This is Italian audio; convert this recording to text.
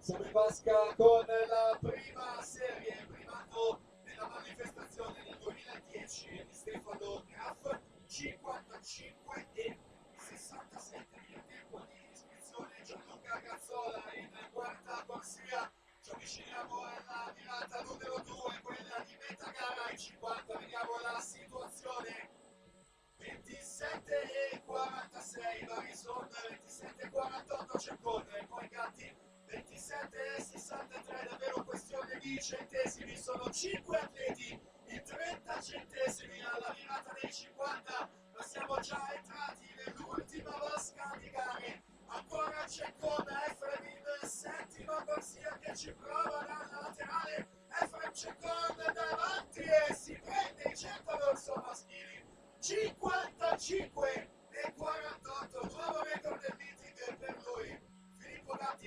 Siamo in vasca con la prima serie, primato della manifestazione del 2010 di Stefano Graf, 55 e 67 il tempo di iscrizione. Gianluca Gazzola in quarta corsia. Ci avviciniamo alla virata numero 2, quella di metà gara ai 50. Vediamo la situazione. 27 e 46 Barison, 27 e 48 Ceccone, poi Gatti 27 e 63, davvero questione di centesimi, sono 5 atleti in 30 centesimi alla virata dei 50, ma siamo già entrati nell'ultima vasca di gare. Ancora Ceccone, Efrem in settima corsia che ci prova dalla laterale, Efrem Ceccone davanti